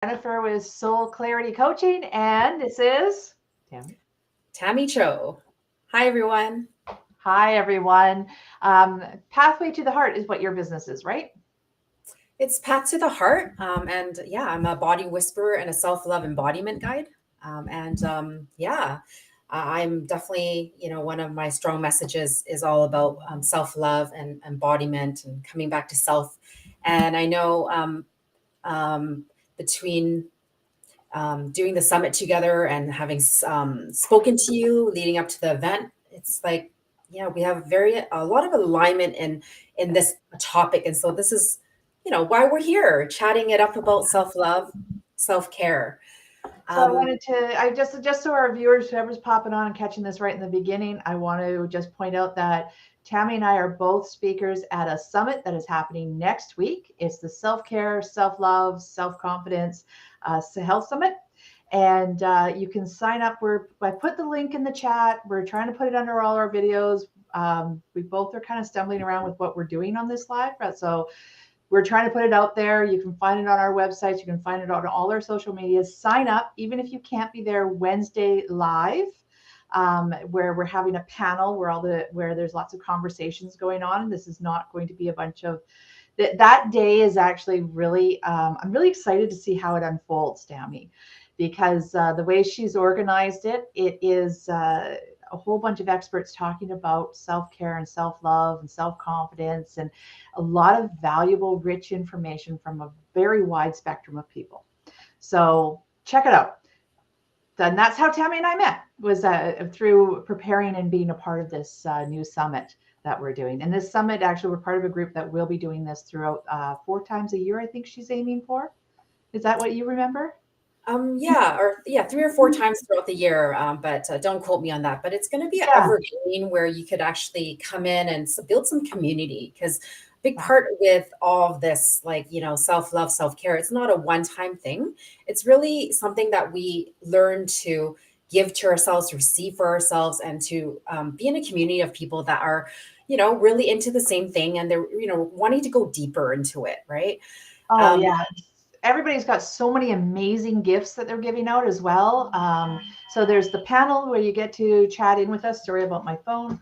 Jennifer with Soul Clarity Coaching, and this is Tammy Cho. Hi, everyone. Hi, everyone. Pathway to the Heart is what your business is, right? It's Path to the Heart. And yeah, I'm a body whisperer and a self love embodiment guide. I'm definitely, one of my strong messages is all about self love and embodiment and coming back to self. And I know between doing the summit together and having spoken to you leading up to the event, it's like, yeah, we have a lot of alignment in this topic, and so this is, why we're here, chatting it up about self love, self care. So I wanted to, I just so our viewers, whoever's popping on and catching this right in the beginning, I want to just point out that Tammy and I are both speakers at a summit that is happening next week. It's the Self-Care, Self-Love, Self-Confidence Health Summit. And you can sign up. I put the link in the chat. We're trying to put it under all our videos. We both are kind of stumbling around with what we're doing on this live. So we're trying to put it out there. You can find it on our websites. You can find it on all our social medias. Sign up, even if you can't be there Wednesday live, where we're having a panel where there's lots of conversations going on. And this is not going to be a bunch of that day is actually really. I'm really excited to see how it unfolds, Tammy, because the way she's organized it, it is. A whole bunch of experts talking about self-care and self-love and self-confidence and a lot of valuable, rich information from a very wide spectrum of people. So check it out. And that's how Tammy and I met, was through preparing and being a part of this new summit that we're doing. And this summit, actually, we're part of a group that will be doing this throughout 4 times a year, I think she's aiming for. Is that what you remember? Yeah, 3 or 4 times throughout the year, but don't quote me on that. But it's going to be Yeah. evergreen, where you could actually come in and build some community, because a big part with all of this, like, self love, self care, it's not a one time thing. It's really something that we learn to give to ourselves, receive for ourselves, and to be in a community of people that are, really into the same thing, and they're, wanting to go deeper into it, right? Oh, Um, yeah. Everybody's got so many amazing gifts that they're giving out as well. So there's the panel where you get to chat in with us. Sorry about my phone.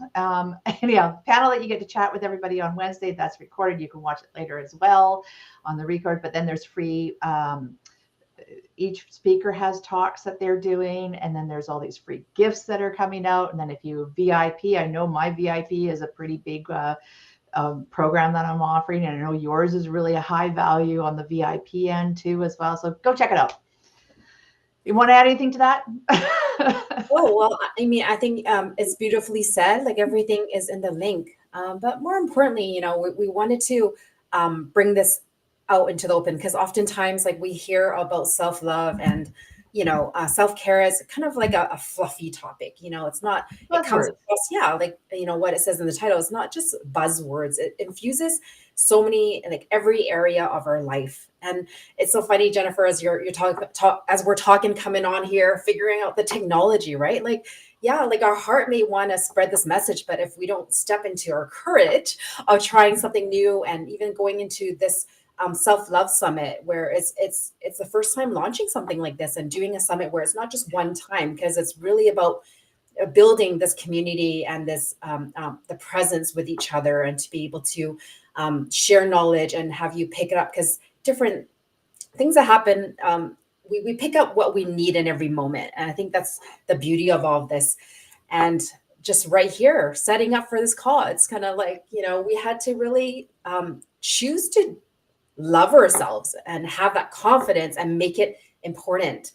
Anyhow, panel that you get to chat with everybody on Wednesday. That's recorded. You can watch it later as well on the record. But then there's free. Each speaker has talks that they're doing, and then there's all these free gifts that are coming out. And then if you VIP, I know my VIP is a pretty big program that I'm offering. And I know yours is really a high value on the VIP end too, as well. So go check it out. You want to add anything to that? Oh, well, I mean, I think it's beautifully said. Like, everything is in the link. But more importantly, we wanted to bring this out into the open, because oftentimes, like, we hear about self love and, self care is kind of like a fluffy topic. It's not, it comes Buzzwords. across, yeah, like, what it says in the title. It's not just buzzwords, it infuses so many, like, every area of our life. And it's so funny, Jennifer, as you're as we're talking, coming on here, figuring out the technology, right? Like, yeah, like, our heart may want to spread this message, but if we don't step into our courage of trying something new, and even going into this self love summit, where it's the first time launching something like this, and doing a summit where it's not just one time, because it's really about building this community and this the presence with each other, and to be able to share knowledge and have you pick it up, because different things that happen, we pick up what we need in every moment, and I think that's the beauty of all of this. And just right here, setting up for this call, it's kind of like, we had to really choose to love ourselves and have that confidence and make it important.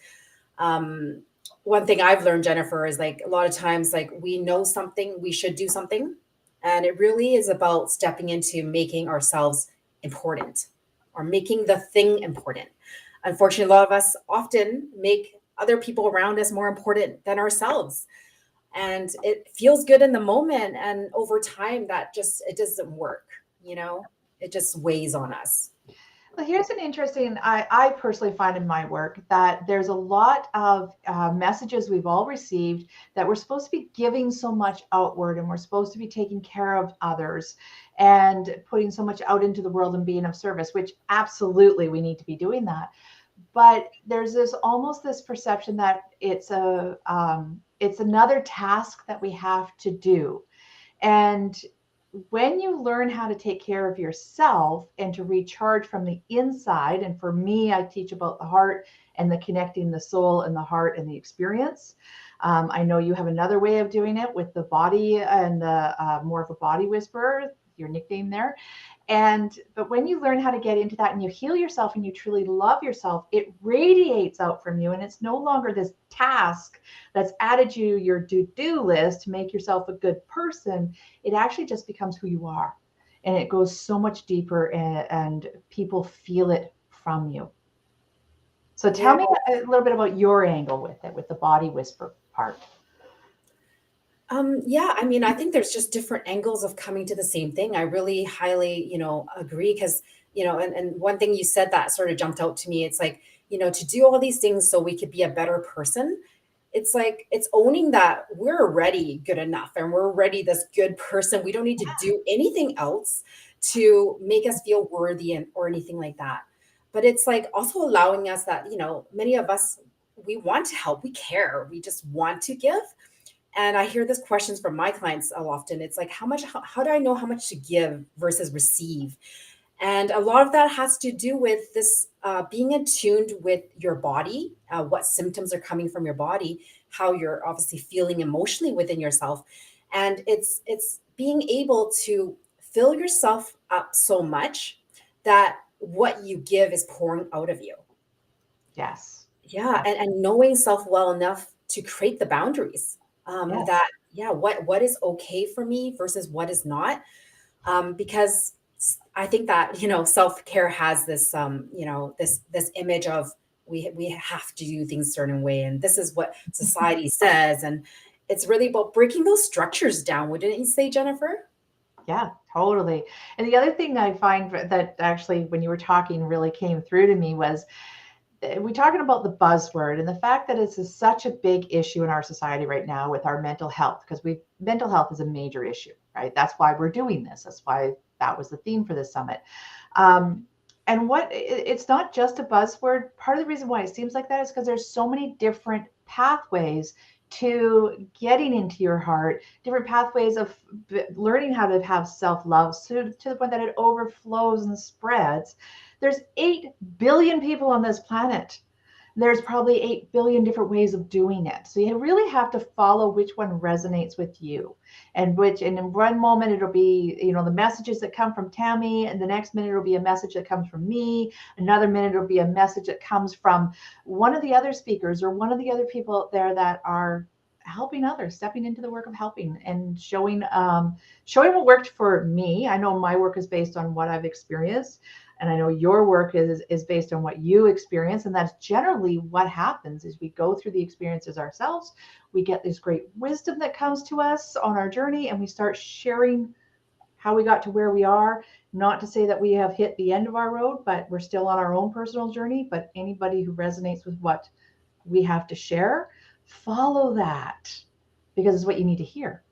um, One thing I've learned, Jennifer, is, like, a lot of times, like, we know something, we should do something, and it really is about stepping into making ourselves important, or making the thing important. Unfortunately, a lot of us often make other people around us more important than ourselves, and it feels good in the moment, and over time, that just, it doesn't work, it just weighs on us. Well, here's an interesting, I personally find in my work that there's a lot of messages we've all received that we're supposed to be giving so much outward, and we're supposed to be taking care of others and putting so much out into the world and being of service, which absolutely we need to be doing that. but there's this perception that it's another task that we have to do. And when you learn how to take care of yourself and to recharge from the inside, and for me, I teach about the heart and the connecting the soul and the heart and the experience. I know you have another way of doing it with the body and the more of a body whisperer, your nickname there. But when you learn how to get into that and you heal yourself and you truly love yourself, it radiates out from you. And it's no longer this task that's added you your to-do list to make yourself a good person. It actually just becomes who you are. And it goes so much deeper, and people feel it from you. So tell Yeah. me a little bit about your angle with it, with the body whisper part. Yeah, I mean, I think there's just different angles of coming to the same thing. I really highly, agree because, and one thing you said that sort of jumped out to me, it's like, to do all these things so we could be a better person. It's like, it's owning that we're already good enough and we're already this good person. We don't need to do anything else to make us feel worthy or anything like that. But it's like also allowing us that, many of us, we want to help, we care, we just want to give. And I hear this questions from my clients often. It's like, how do I know how much to give versus receive? And a lot of that has to do with this being attuned with your body, what symptoms are coming from your body, how you're obviously feeling emotionally within yourself. And it's being able to fill yourself up so much that what you give is pouring out of you. Yes. Yeah, and knowing self well enough to create the boundaries, Yes. that yeah, what is okay for me versus what is not, because I think that self care has this this image of we have to do things a certain way, and this is what society says, and it's really about breaking those structures down. Wouldn't you say, Jennifer? Yeah, totally. And the other thing I find that actually, when you were talking, really came through to me was we're talking about the buzzword and the fact that it's such a big issue in our society right now with our mental health, because mental health is a major issue, right? That's why we're doing this. That's why that was the theme for this summit. Um, and it's not just a buzzword. Part of the reason why it seems like that is because there's so many different pathways to getting into your heart, different pathways of learning how to have self-love, to the point that it overflows and spreads. There's 8 billion people on this planet. There's probably 8 billion different ways of doing it. So you really have to follow which one resonates with you, and in one moment it'll be, the messages that come from Tammy, and the next minute it'll be a message that comes from me. Another minute it'll be a message that comes from one of the other speakers or one of the other people out there that are helping others, stepping into the work of helping and showing what worked for me. I know my work is based on what I've experienced, and I know your work is based on what you experience. And that's generally what happens is we go through the experiences ourselves. We get this great wisdom that comes to us on our journey, and we start sharing how we got to where we are. Not to say that we have hit the end of our road, but we're still on our own personal journey. But anybody who resonates with what we have to share, follow that, because it's what you need to hear.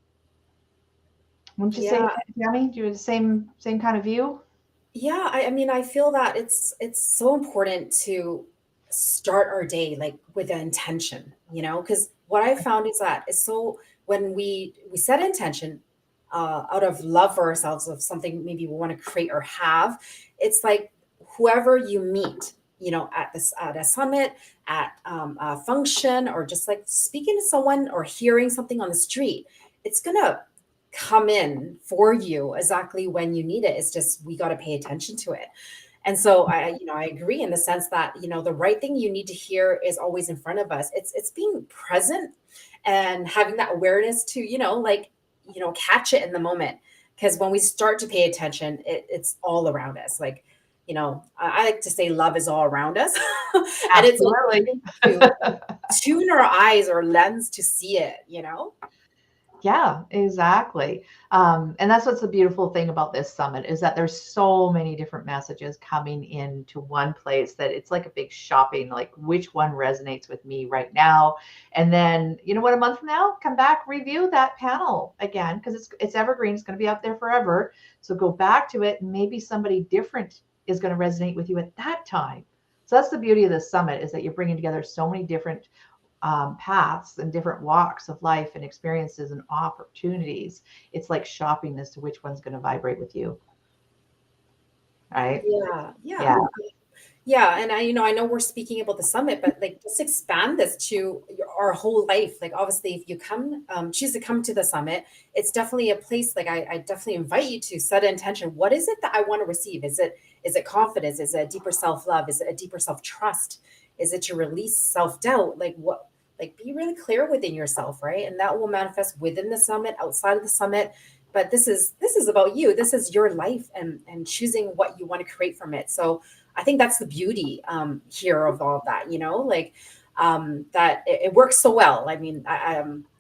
Wouldn't you say, Yeah. Tammy? Do you have the same kind of view? Yeah, I mean, I feel that it's so important to start our day like with an intention, because what I found is that it's so when we set intention out of love for ourselves of something maybe we want to create or have, it's like whoever you meet, at a summit, at a function, or just like speaking to someone or hearing something on the street, it's gonna come in for you exactly when you need it. It's just we got to pay attention to it. And so I agree in the sense that, the right thing you need to hear is always in front of us. It's being present and having that awareness to, catch it in the moment. Because when we start to pay attention, it's all around us. Like, I like to say love is all around us. And it's like Absolutely. to tune our eyes or lens to see it. Yeah, exactly. And that's what's the beautiful thing about this summit is that there's so many different messages coming into one place that it's like a big shopping, like which one resonates with me right now. And then, you know what, a month from now, come back, review that panel again, because it's evergreen. It's going to be out there forever. So go back to it, and maybe somebody different is going to resonate with you at that time. So that's the beauty of the summit, is that you're bringing together so many different paths and different walks of life and experiences and opportunities. It's like shopping as to which one's going to vibrate with you, right? Yeah, yeah. Yeah. Yeah, and I know we're speaking about the summit, but like just expand this to our whole life. Like obviously, if you come, choose to come to the summit, it's definitely a place. Like I definitely invite you to set an intention. What is it that I want to receive? Is it confidence? Is it a deeper self love? Is it a deeper self trust? Is it to release self doubt? Like what? Like be really clear within yourself, right? And that will manifest within the summit, outside of the summit. But this is about you. This is your life, and choosing what you want to create from it. So I think that's the beauty here of all of that, like that it works so well. I mean,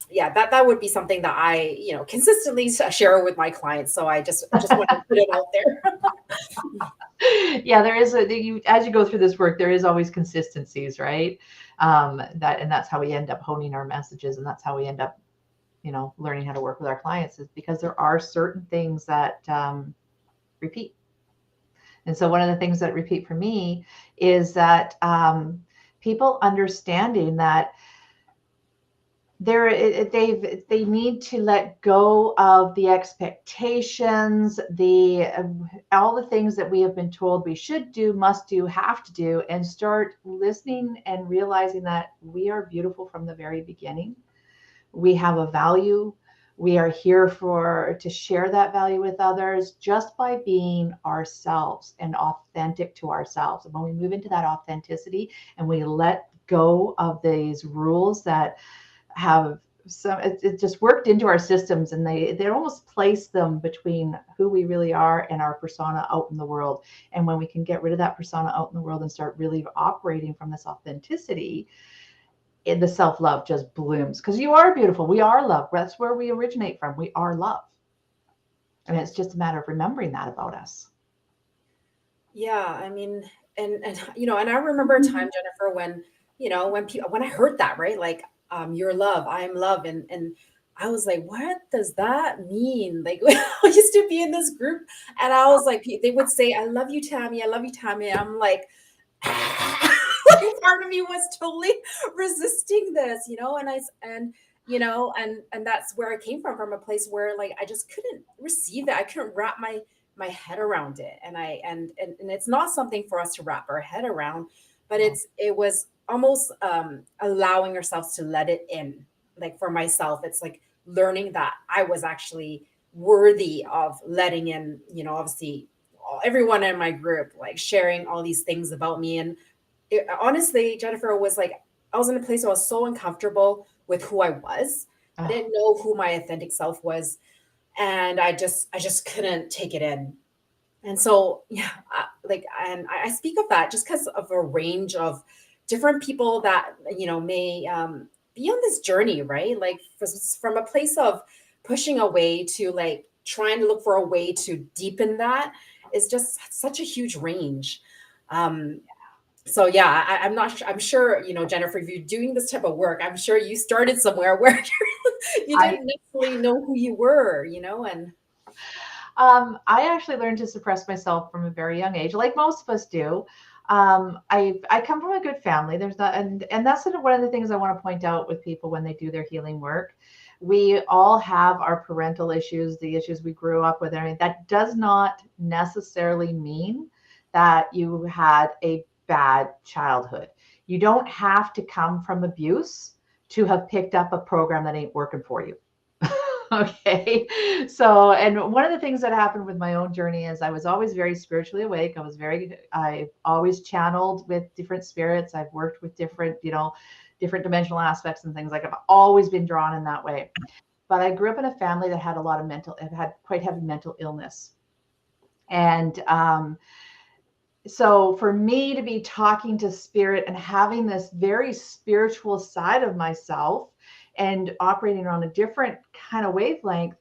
yeah, that would be something that I, consistently share with my clients. So I just want to put it out there. Yeah, there is as you go through this work, there is always consistencies, right? That's how we end up honing our messages, and that's how we end up, learning how to work with our clients, is because there are certain things that repeat. And so one of the things that repeat for me is that people understanding that they need to let go of the expectations, the all the things that we have been told we should do, must do, have to do, and start listening and realizing that we are beautiful from the very beginning. We have a value. We are here to share that value with others just by being ourselves and authentic to ourselves. And when we move into that authenticity and we let go of these rules that have it just worked into our systems, and they almost place them between who we really are and our persona out in the world. And when we can get rid of that persona out in the world and start really operating from this authenticity, the self-love just blooms, because you are beautiful. We are love. That's where we originate from. We are love. And it's just a matter of remembering that about us. Yeah, I mean, and I remember a time, Jennifer, when when I heard that, right, like your love, I am love, and I was like, what does that mean? Like I used to be in this group, and I was like, they would say, I love you, Tammy, I love you, Tammy. And I'm like, like part of me was totally resisting this, and that's where I came from a place where like I just couldn't receive it. I couldn't wrap my head around it. And it's not something for us to wrap our head around, but it was almost allowing ourselves to let it in. Like for myself, it's like learning that I was actually worthy of letting in, obviously everyone in my group, like sharing all these things about me. And honestly, Jennifer, was like, I was in a place where I was so uncomfortable with who I was. I Oh, didn't know who my authentic self was, and I just couldn't take it in. And so, yeah, and I speak of that just because of a range of different people that may be on this journey, right? Like from a place of pushing away to like trying to look for a way to deepen that is just such a huge range. Um, so yeah, I'm not. I'm sure Jennifer. If you're doing this type of work, I'm sure you started somewhere where you I didn't necessarily know who you were, and I actually learned to suppress myself from a very young age, like most of us do. I come from a good family. There's not, and that's sort of one of the things I want to point out with people when they do their healing work. We all have our parental issues, the issues we grew up with. I mean, that does not necessarily mean that you had a bad childhood. You don't have to come from abuse to have picked up a program that ain't working for you. Okay. So, and one of the things that happened with my own journey is I was always very spiritually awake. I always channeled with different spirits. I've worked with different, different dimensional aspects and things, like I've always been drawn in that way. But I grew up in a family that had had quite heavy mental illness. And so for me to be talking to spirit and having this very spiritual side of myself and operating on a different kind of wavelength,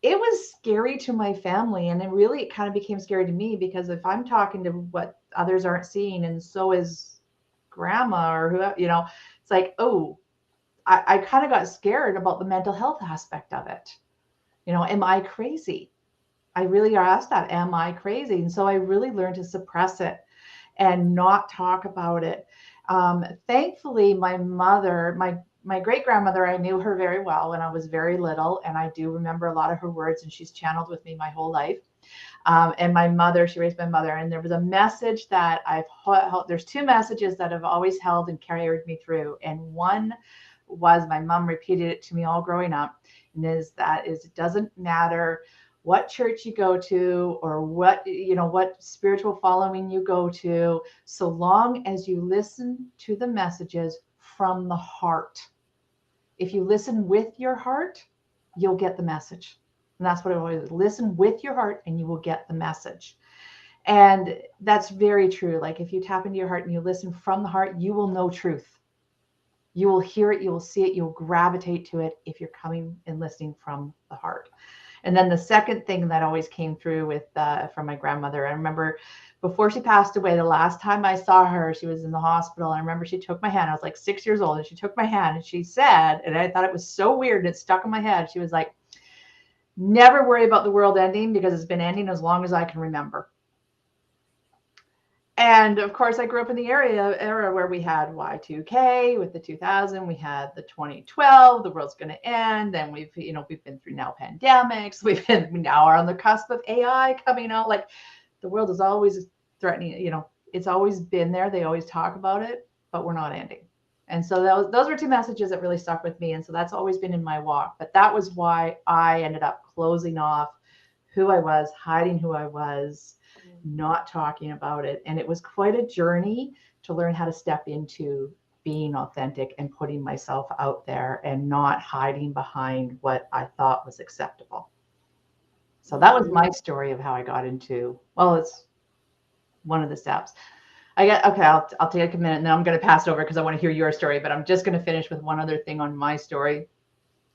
it was scary to my family. And it kind of became scary to me, because if I'm talking to what others aren't seeing, and so is grandma or who, it's like, oh, I kind of got scared about the mental health aspect of it. Am I crazy? I really asked that, am I crazy? And so I really learned to suppress it. and not talk about it. Thankfully, my mother, my great grandmother, I knew her very well when I was very little, and I do remember a lot of her words, and she's channeled with me my whole life. And my mother, she raised my mother, and there was a message that there's two messages that have always held and carried me through. And one was, my mom repeated it to me all growing up, and it doesn't matter what church you go to or what spiritual following you go to, so long as you listen to the messages from the heart. If you listen with your heart, you'll get the message. And that's what it always is. Listen with your heart and you will get the message. And that's very true. Like if you tap into your heart and you listen from the heart, you will know truth. You will hear it, you will see it, you'll gravitate to it if you're coming and listening from the heart. And then the second thing that always came through from my grandmother, I remember before she passed away, the last time I saw her, she was in the hospital. I remember she took my hand. I was like 6 years old, and she took my hand and she said, and I thought it was so weird and it stuck in my head. She was like, "Never worry about the world ending because it's been ending as long as I can remember." And of course, I grew up in the era where we had Y2K with the 2000. We had the 2012. The world's going to end, and we've been through now pandemics. We now are on the cusp of AI coming out. Like the world is always threatening. It's always been there. They always talk about it, but we're not ending. And so those were two messages that really stuck with me. And so that's always been in my walk. But that was why I ended up closing off who I was, hiding who I was, not talking about it. And it was quite a journey to learn how to step into being authentic and putting myself out there and not hiding behind what I thought was acceptable. So that was my story of how I got into, well, it's one of the steps. I'll take a minute and then I'm going to pass it over because I want to hear your story, but I'm just going to finish with one other thing on my story.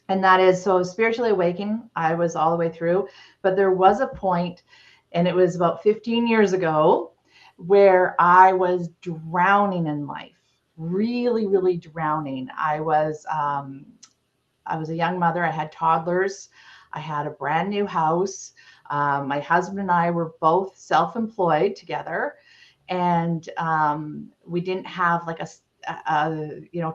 And that is, so spiritually awakening, I was all the way through, but there was a point, and it was about 15 years ago, where I was drowning in life, really, really drowning. I was a young mother. I had toddlers. I had a brand new house. My husband and I were both self-employed together, and we didn't have like a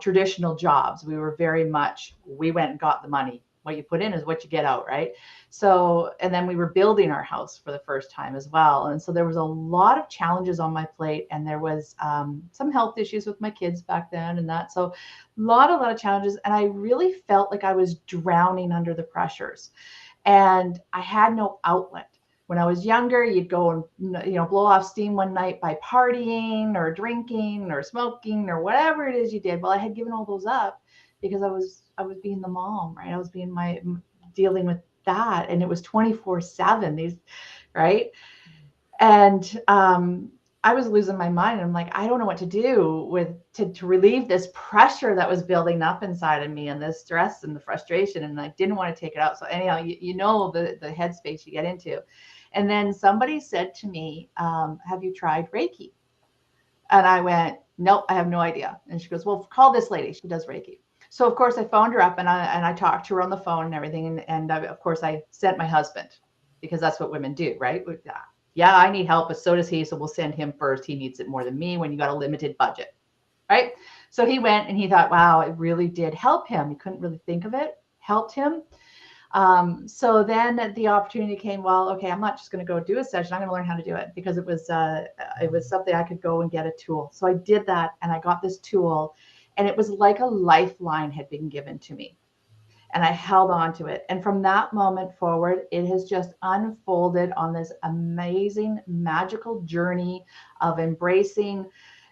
traditional jobs. We were very much, we went and got the money. What you put in is what you get out, right? So, and then we were building our house for the first time as well. And so there was a lot of challenges on my plate, and there was some health issues with my kids back then and that. So a lot of challenges. And I really felt like I was drowning under the pressures, and I had no outlet. When I was younger, you'd go and blow off steam one night by partying or drinking or smoking or whatever it is you did. Well, I had given all those up because I was being the mom, right? I was being dealing with that, and it was 24/7. Right? And I was losing my mind. I'm like, I don't know what to do to relieve this pressure that was building up inside of me, and this stress and the frustration, and I didn't want to take it out. So anyhow, the headspace you get into. And then somebody said to me, "Have you tried Reiki?" And I went, "Nope, I have no idea." And she goes, "Well, call this lady. She does Reiki." So of course I phoned her up, and I talked to her on the phone and everything. And of course I sent my husband, because that's what women do, right? Yeah, I need help, but so does he. So we'll send him first. He needs it more than me when you got a limited budget, right? So he went, and he thought, wow, it really did help him. He couldn't really think of it, helped him. So then the opportunity came, well, okay, I'm not just going to go do a session. I'm going to learn how to do it, because it was something I could go and get a tool. So I did that, and I got this tool, and it was like a lifeline had been given to me, and I held on to it. And from that moment forward, it has just unfolded on this amazing, magical journey of embracing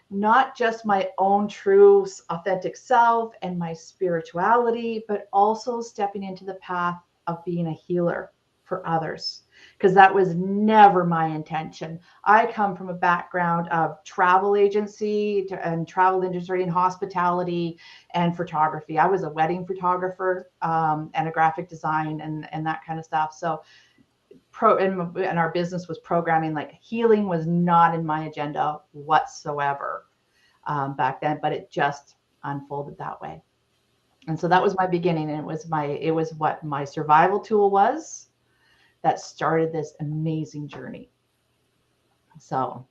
not just my own true authentic self and my spirituality, but also stepping into the path of being a healer for others, because that was never my intention. I come from a background of travel agency and travel industry and hospitality and photography. I was a wedding photographer and a graphic design and that kind of stuff. So and our business was programming. Like healing was not in my agenda whatsoever back then, but it just unfolded that way. And so that was my beginning, and it was what my survival tool was that started this amazing journey. So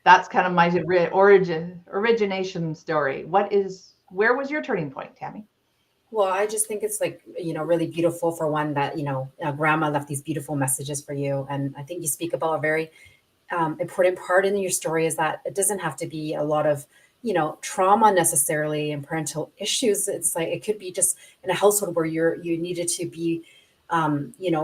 That's kind of my origination story. Where was your turning point, Tammy? Well, I just think it's like, really beautiful for one that, grandma left these beautiful messages for you. And I think you speak about a very important part in your story is that it doesn't have to be a lot of, trauma necessarily and parental issues. It's like it could be just in a household where you needed to be,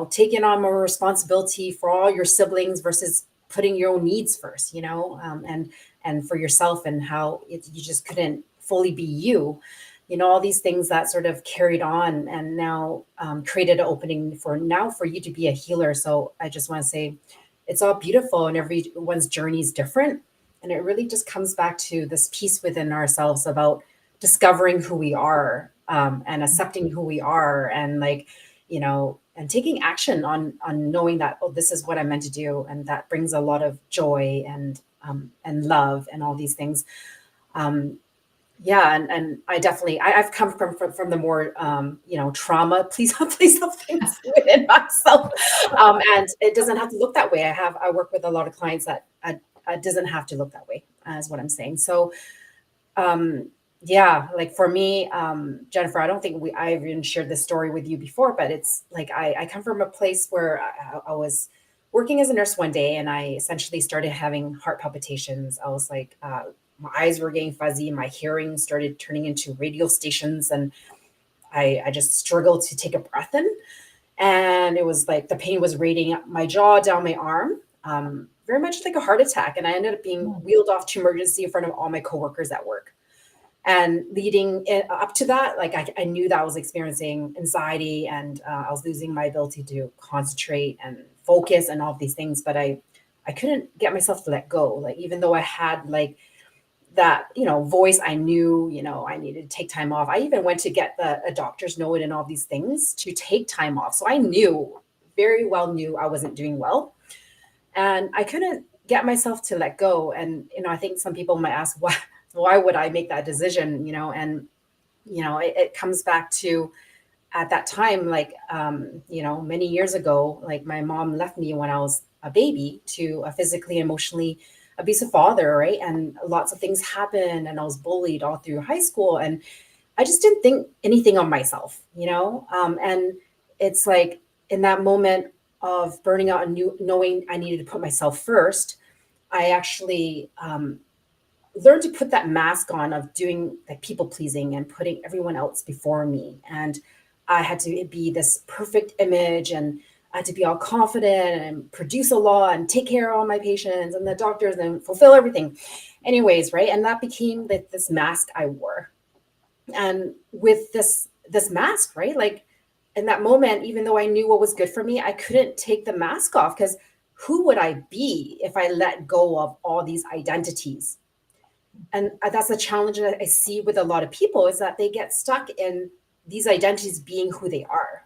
taking on more responsibility for all your siblings versus putting your own needs first, and for yourself and how you just couldn't fully be you. All these things that sort of carried on and now created an opening for you to be a healer. So I just want to say it's all beautiful and everyone's journey is different. And it really just comes back to this piece within ourselves about discovering who we are, and accepting who we are, and like, and taking action on knowing that, oh, this is what I'm meant to do. And that brings a lot of joy and love and all these things. Um, yeah, and I definitely I've come from the more trauma please help things within myself, and it doesn't have to look that way. I work with a lot of clients that it doesn't have to look that way, is what I'm saying. So um, yeah, like for me, Jennifer, I don't think I've even shared this story with you before, but it's like I come from a place where I was working as a nurse one day, and I essentially started having heart palpitations. I was like, my eyes were getting fuzzy, my hearing started turning into radio stations, and I just struggled to take a breath in. And it was like the pain was radiating up my jaw, down my arm, very much like a heart attack. And I ended up being wheeled off to emergency in front of all my coworkers at work. And leading it up to that, like I knew that I was experiencing anxiety, and I was losing my ability to concentrate and focus and all of these things. But I couldn't get myself to let go. Like even though I had like that, voice, I knew, I needed to take time off. I even went to get a doctor's note and all these things to take time off. So I knew, very well knew I wasn't doing well. And I couldn't get myself to let go. And, I think some people might ask, why would I make that decision? And, it comes back to at that time, like, many years ago, like my mom left me when I was a baby to a physically, emotionally abusive father, right? And lots of things happened, and I was bullied all through high school, and I just didn't think anything of myself, and it's like in that moment of burning out and knowing I needed to put myself first, I actually learned to put that mask on of doing like people pleasing and putting everyone else before me. And I had to be this perfect image, and I had to be all confident and produce a lot and take care of all my patients and the doctors and fulfill everything. Anyways, right? And that became this mask I wore. And with this mask, right? Like in that moment, even though I knew what was good for me, I couldn't take the mask off because who would I be if I let go of all these identities? And that's a challenge that I see with a lot of people is that they get stuck in these identities being who they are.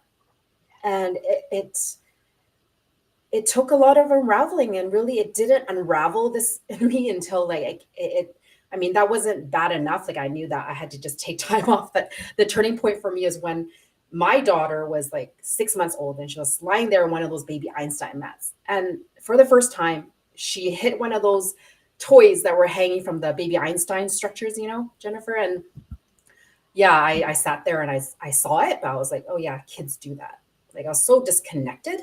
And it took a lot of unraveling, and really it didn't unravel this in me until like I mean, that wasn't bad enough. Like I knew that I had to just take time off. But the turning point for me is when my daughter was like 6 months old, and she was lying there on one of those baby Einstein mats. And for the first time, she hit one of those toys that were hanging from the baby Einstein structures, Jennifer. And yeah, I sat there and I saw it, but I was like, oh yeah, kids do that. Like I was so disconnected.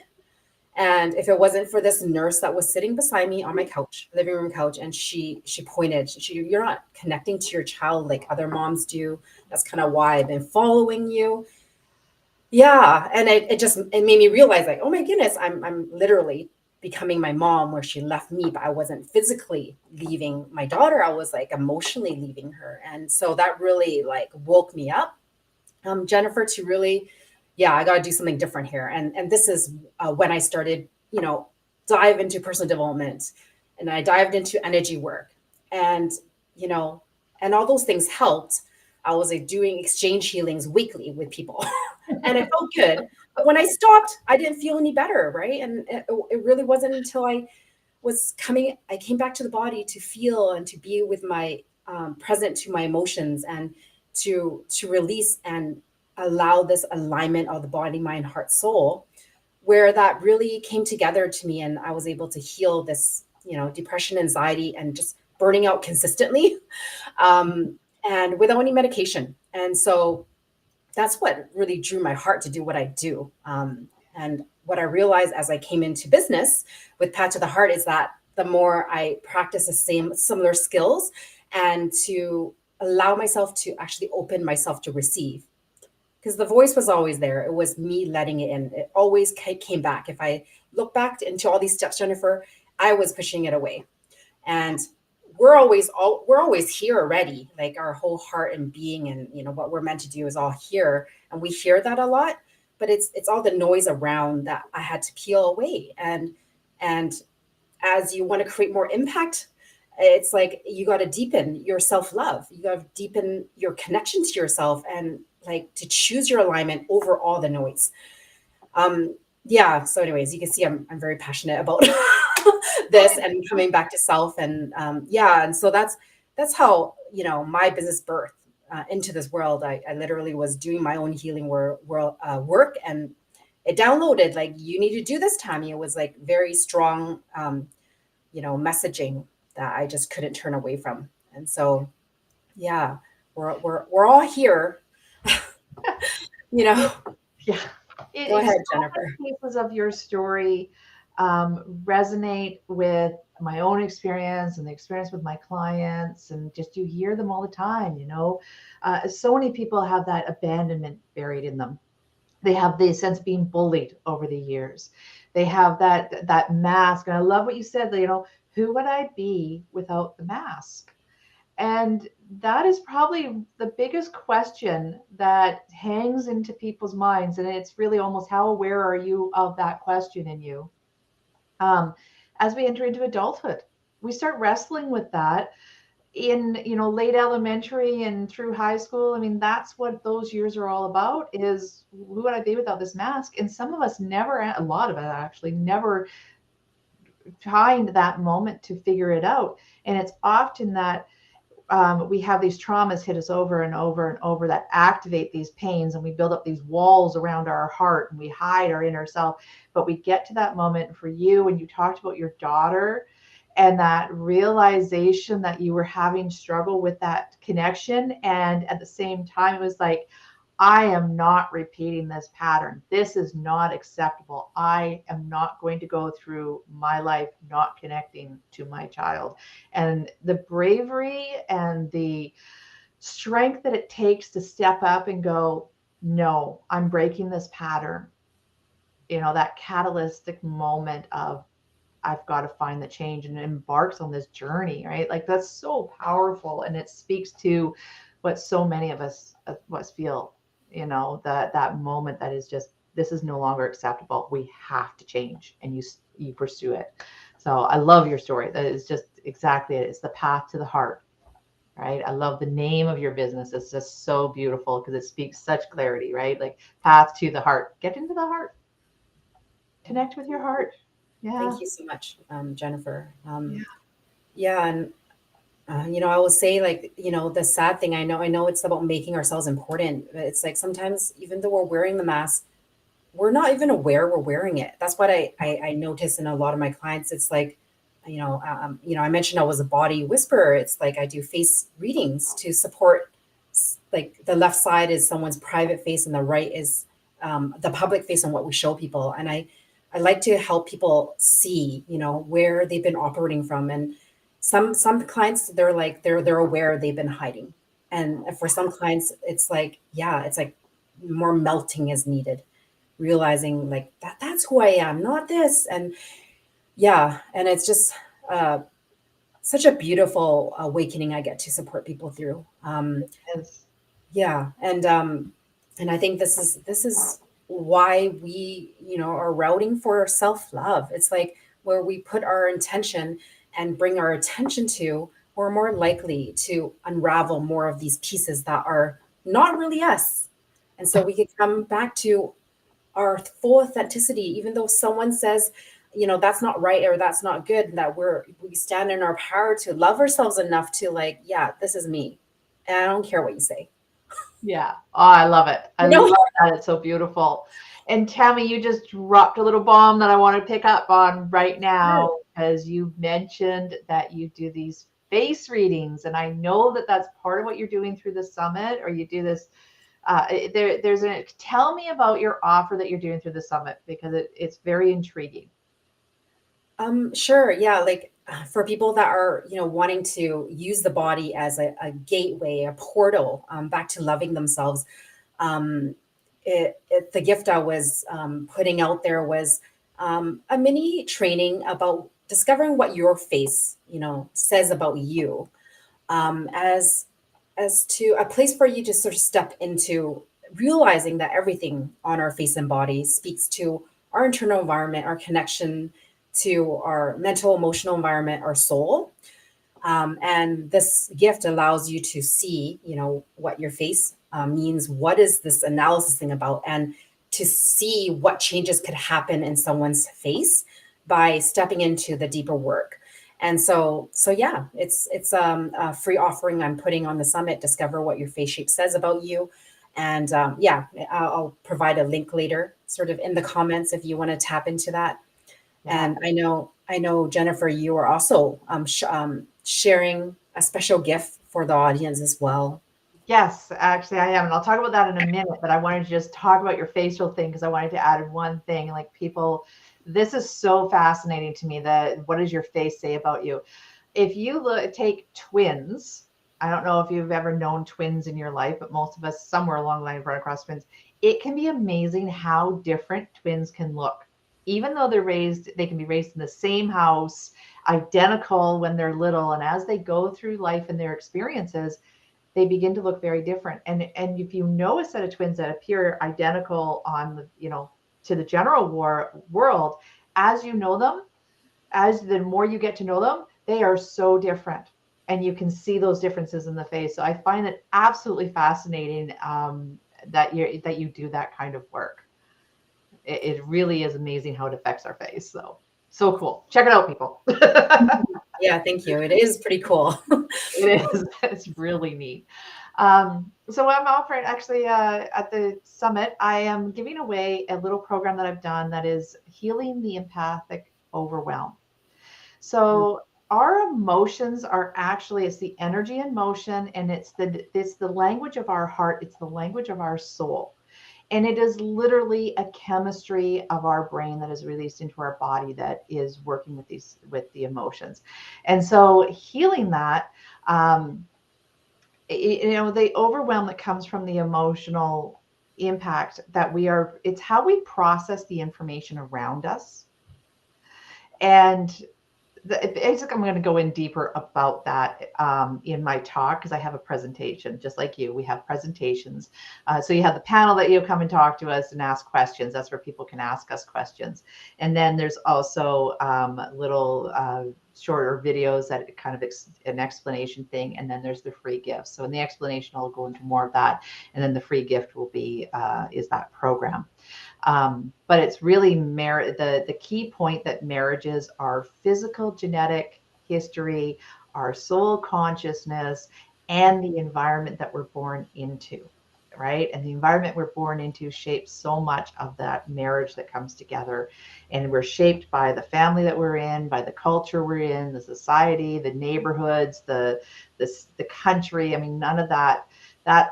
And if it wasn't for this nurse that was sitting beside me on my couch, living room couch, and she pointed, you're not connecting to your child like other moms do. That's kind of why I've been following you. Yeah. And it made me realize like, oh my goodness, I'm literally becoming my mom where she left me, but I wasn't physically leaving my daughter. I was like emotionally leaving her. And so that really like woke me up, Jennifer, to really, yeah, I got to do something different here. And this is when I started, dive into personal development, and I dived into energy work, and, you know, and all those things helped. I was like doing exchange healings weekly with people and it felt good. But when I stopped, I didn't feel any better. Right. And it really wasn't until I came back to the body to feel and to be with my present to my emotions, and to release and allow this alignment of the body, mind, heart, soul, where that really came together to me, and I was able to heal this depression, anxiety, and just burning out consistently, um, and without any medication. And so that's what really drew my heart to do what I do. And what I realized as I came into business with Pat to the Heart is that the more I practice the same similar skills and to allow myself to actually open myself to receive, because the voice was always there. It was me letting it in. It always came back. If I look back into all these steps, Jennifer, I was pushing it away. And we're always here already. Like our whole heart and being and what we're meant to do is all here. And we hear that a lot, but it's all the noise around that I had to peel away. And as you want to create more impact, it's like you got to deepen your self-love. You got to deepen your connection to yourself and like to choose your alignment over all the noise. Um, yeah. So, anyways, you can see I'm very passionate about this and coming back to self, and yeah, and so that's how my business birth into this world. I literally was doing my own healing work, and it downloaded like you need to do this, Tammy. It was like very strong, messaging that I just couldn't turn away from, and so yeah, we're all here, you know. Yeah. Go It ahead, so Jennifer. many pieces of your story resonate with my own experience and the experience with my clients, and just you hear them all the time. So many people have that abandonment buried in them. They have the sense of being bullied over the years. They have that mask, and I love what you said. Who would I be without the mask? And that is probably the biggest question that hangs into people's minds. And it's really almost, how aware are you of that question in you? Um, as we enter into adulthood, we start wrestling with that in, late elementary and through high school. I mean, that's what those years are all about, is who would I be without this mask? And some of us never, a lot of us actually never find that moment to figure it out. And it's often that we have these traumas hit us over and over and over that activate these pains, and we build up these walls around our heart and we hide our inner self. But we get to that moment. For you, when you talked about your daughter and that realization that you were having struggle with that connection, and at the same time it was like, I am not repeating this pattern. This is not acceptable. I am not going to go through my life not connecting to my child. And the bravery and the strength that it takes to step up and go, no, I'm breaking this pattern. That catalytic moment of, I've got to find the change, and embarks on this journey, right? Like, that's so powerful. And it speaks to what so many of us feel, that moment that is just, this is no longer acceptable. We have to change, and you pursue it. So I love your story. That is just exactly it. It's the path to the heart, right? I love the name of your business. It's just so beautiful because it speaks such clarity, right? Like, path to the heart. Get into the heart. Connect with your heart. Yeah. Thank you so much, Jennifer. Yeah. Yeah, and I will say, like, the sad thing, I know it's about making ourselves important, but it's like sometimes even though we're wearing the mask, we're not even aware we're wearing it. That's what I notice in a lot of my clients. It's like, I mentioned I was a body whisperer. It's like I do face readings to support, like the left side is someone's private face and the right is the public face and what we show people. And I like to help people see, where they've been operating from. And some clients, they're like they're aware they've been hiding. And for some clients, it's like, yeah, it's like more melting is needed, realizing like that's who I am, not this. And yeah, and it's just uh, such a beautiful awakening I get to support people through. Yes. Yeah, and I think this is why we are routing for self love. It's like where we put our intention and bring our attention to, we're more likely to unravel more of these pieces that are not really us, and so we can come back to our full authenticity, even though someone says, that's not right or that's not good, that we stand in our power to love ourselves enough to like, yeah, this is me. And I don't care what you say. Yeah. Oh, I love it. I You know? love that. It's so beautiful. And Tammy, you just dropped a little bomb that I want to pick up on right now because you mentioned that you do these face readings. And I know that that's part of what you're doing through the summit, or you do this. Tell me about your offer that you're doing through the summit because it's very intriguing. Sure. Yeah. Like for people that are, wanting to use the body as a gateway, a portal back to loving themselves, um, the gift I was putting out there was a mini training about discovering what your face, says about you, as to a place for you to sort of step into realizing that everything on our face and body speaks to our internal environment, our connection to our mental, emotional environment, our soul. And this gift allows you to see, what your face means. What is this analysis thing about? And to see what changes could happen in someone's face by stepping into the deeper work. And so yeah, it's a free offering I'm putting on the summit. Discover what your face shape says about you. And yeah, I'll provide a link later, sort of in the comments, if you want to tap into that. Yeah. And I know, Jennifer, you are also sharing a special gift for the audience as well. Yes, actually, I am. And I'll talk about that in a minute, but I wanted to just talk about your facial thing because I wanted to add one thing. Like, people, this is so fascinating to me, that what does your face say about you? If you take twins, I don't know if you've ever known twins in your life, but most of us somewhere along the line have run across twins. It can be amazing how different twins can look. Even though they can be raised in the same house, identical when they're little. And as they go through life and their experiences, they begin to look very different. And if you know a set of twins that appear identical on the, to the general world, as you know them, as the more you get to know them, they are so different. And you can see those differences in the face. So I find it absolutely fascinating, that you do that kind of work. It really is amazing how it affects our face. So cool. Check it out, people. Yeah, thank you. It is pretty cool. It is. It's really neat. So I'm offering, actually, at the summit, I am giving away a little program that I've done that is healing the empathic overwhelm. So our emotions are actually, it's the energy in motion, and it's the language of our heart. It's the language of our soul. And it is literally a chemistry of our brain that is released into our body that is working with the emotions. And so healing that, um, the overwhelm that comes from the emotional impact that it's how we process the information around us. And basically, I'm going to go in deeper about that in my talk, because I have a presentation. Just like you, we have presentations. So you have the panel that you come and talk to us and ask questions. That's where people can ask us questions. And then there's also little shorter videos that kind of an explanation thing. And then there's the free gifts. So in the explanation, I'll go into more of that. And then the free gift will be is that program. But it's really the key point that marriages are physical genetic history, our soul consciousness, and the environment that we're born into, right? And the environment we're born into shapes so much of that marriage that comes together. And we're shaped by the family that we're in, by the culture we're in, the society, the neighborhoods, the country. I mean, none of that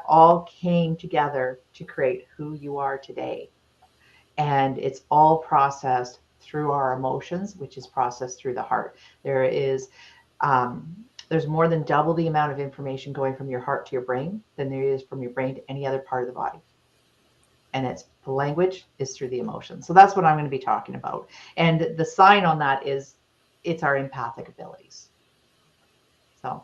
all came together to create who you are today. And it's all processed through our emotions, which is processed through the heart. Um, there's more than double the amount of information going from your heart to your brain than there is from your brain to any other part of the body. And it's the language is through the emotions. So that's what I'm going to be talking about. And the sign on that is it's our empathic abilities. So,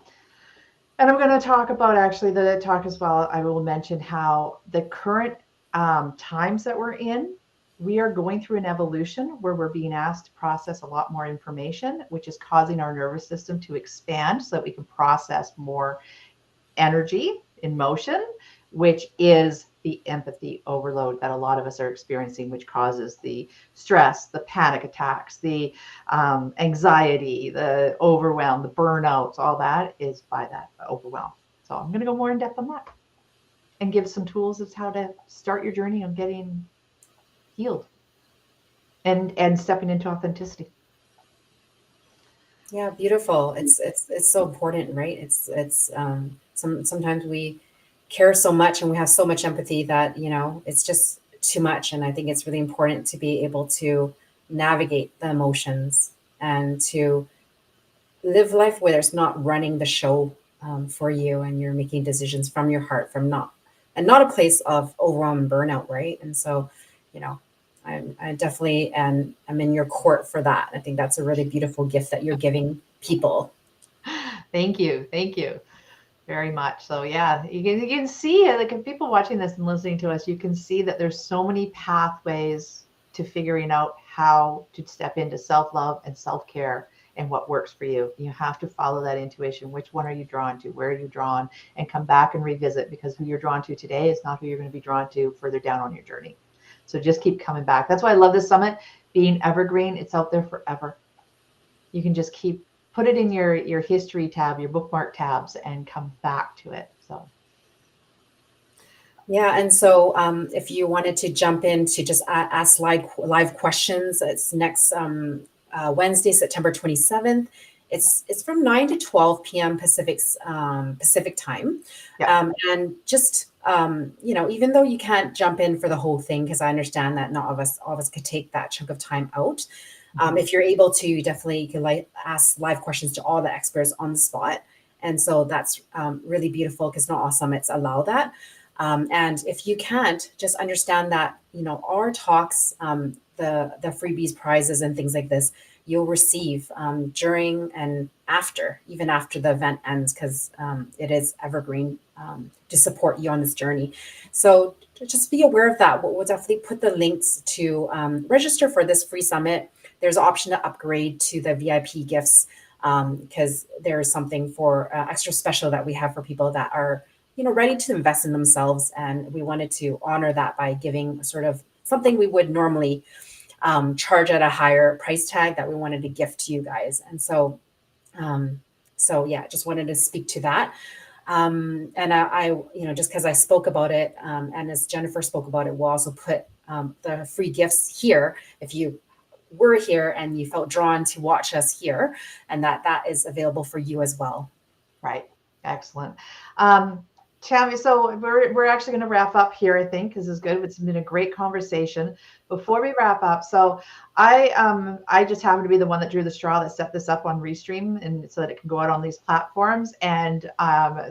and I'm going to talk about, actually, the talk as well. I will mention how the current times that we're in, we are going through an evolution where we're being asked to process a lot more information, which is causing our nervous system to expand so that we can process more energy in motion, which is the empathy overload that a lot of us are experiencing, which causes the stress, the panic attacks, the anxiety, the overwhelm, the burnouts. All that is by that overwhelm. So I'm going to go more in depth on that. and give some tools as how to start your journey on getting healed and stepping into authenticity. Yeah, beautiful. It's so important, right? Sometimes we care so much and we have so much empathy that, it's just too much. And I think it's really important to be able to navigate the emotions and to live life where it's not running the show for you, and you're making decisions from your heart, from not a place of overwhelm and burnout, right? And so, you know, I definitely and I'm in your court for that. I think that's a really beautiful gift that you're giving people. Thank you. Thank you very much. So yeah, you can see like if people watching this and listening to us, you can see that there's so many pathways to figuring out how to step into self-love and self-care and what works for you. You have to follow that intuition. Which one are you drawn to? Where are you drawn? And come back and revisit, because who you're drawn to today is not who you're going to be drawn to further down on your journey. So just keep coming back. That's why I love this summit being evergreen. It's out there forever. You can just keep put it in your history tab, your bookmark tabs, and come back to it. So Yeah, and so if you wanted to jump in to just ask live questions, it's next Wednesday, September 27th. It's from 9 to 12 p.m. Pacific time, yeah, and just even though you can't jump in for the whole thing, because I understand that not all of us could take that chunk of time out. If you're able to, you definitely can ask live questions to all the experts on the spot, and so that's really beautiful because not all summits allow that. And if you can't, just understand that our talks, the freebies, prizes, and things like this, you'll receive during and after, even after the event ends, because it is evergreen to support you on this journey. So just be aware of that. We'll definitely put the links to register for this free summit. There's an option to upgrade to the VIP gifts because there is something for extra special that we have for people that are ready to invest in themselves. And we wanted to honor that by giving sort of something we would normally charge at a higher price tag that we wanted to gift to you guys. And so, yeah, just wanted to speak to that. And I just because I spoke about it, and as Jennifer spoke about it, we'll also put the free gifts here if you were here and you felt drawn to watch us here, and that is available for you as well. right. Excellent. Tammy, so we're actually going to wrap up here, I think, because it's good. It's been a great conversation. Before we wrap up, so I just happen to be the one that drew the straw that set this up on Restream, and so that it can go out on these platforms. And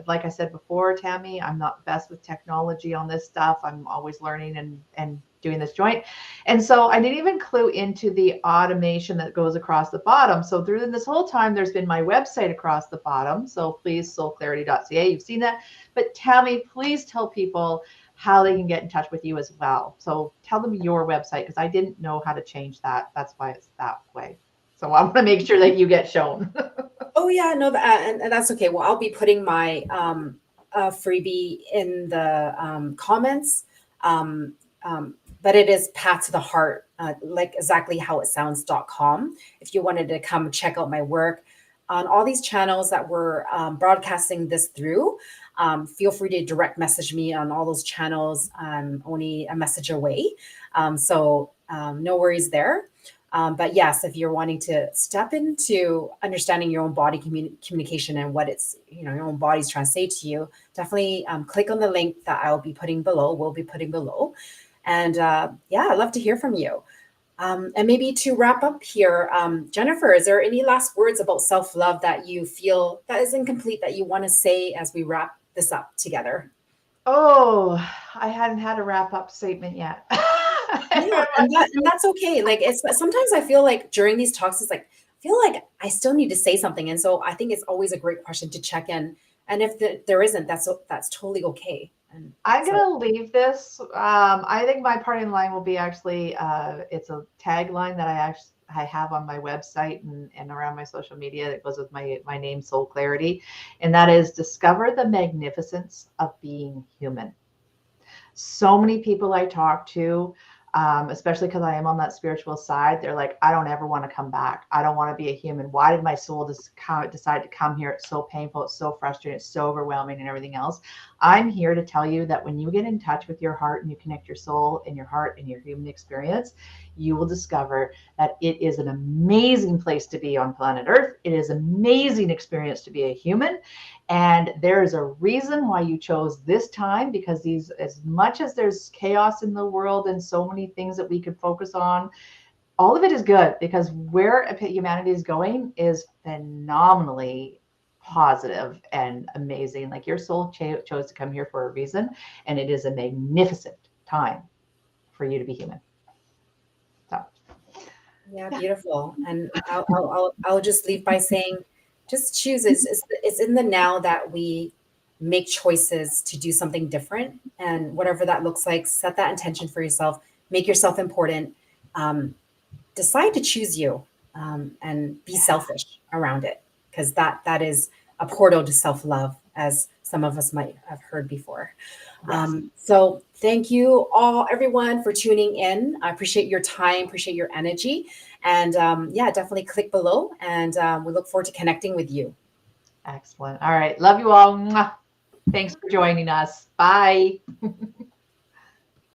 like I said before, Tammy, I'm not best with technology on this stuff. I'm always learning and doing this joint. And so I didn't even clue into the automation that goes across the bottom. So through this whole time, there's been my website across the bottom. So please, soulclarity.ca. You've seen that. But Tammy, please tell people how they can get in touch with you as well. So tell them your website, because I didn't know how to change that. That's why it's that way. So I want to make sure that you get shown. Oh yeah, no, and that's okay. Well, I'll be putting my freebie in the comments. But it is Path to the Heart, like exactly how it sounds.com. If you wanted to come check out my work on all these channels that we're broadcasting this through, feel free to direct message me on all those channels. I'm only a message away. So no worries there. But yes, if you're wanting to step into understanding your own body communication and what it's, your own body's trying to say to you, definitely click on the link that I'll be putting below. We'll be putting below. And yeah, I'd love to hear from you. And maybe to wrap up here, Jennifer, is there any last words about self-love that you feel that is incomplete that you want to say as we wrap this up together? Oh, I hadn't had a wrap up statement yet. Yeah, and that's okay. Like it's sometimes I feel like during these talks, it's like I feel like I still need to say something, and so I think it's always a great question to check in. And if there isn't, that's totally okay. And I'm so, gonna leave this. I think my parting line will be actually it's a tagline that I have on my website and around my social media that goes with my name, Soul Clarity, and that is discover the magnificence of being human. So many people I talk to, especially because I am on that spiritual side, they're like, I don't ever want to come back. I don't want to be a human. Why did my soul decide to come here? It's so painful. It's so frustrating. It's so overwhelming and everything else. I'm here to tell you that when you get in touch with your heart and you connect your soul and your heart and your human experience, you will discover that it is an amazing place to be on planet Earth. It is an amazing experience to be a human. And there is a reason why you chose this time, because these, as much as there's chaos in the world and so many things that we could focus on, all of it is good, because where humanity is going is phenomenally positive and amazing. Like your soul chose to come here for a reason, and it is a magnificent time for you to be human. So, Yeah, beautiful. And I'll just leave by saying, just choose. It's in the now that we make choices to do something different, and whatever that looks like, set that intention for yourself. Make yourself important. Um, Decide to choose you, and be selfish around it, because that is a portal to self love, as some of us might have heard before. yes. So thank you all, everyone, for tuning in. I appreciate your time, appreciate your energy, and yeah, definitely click below, and we look forward to connecting with you. Excellent. All right. Love you all. Mwah. Thanks for joining us. Bye.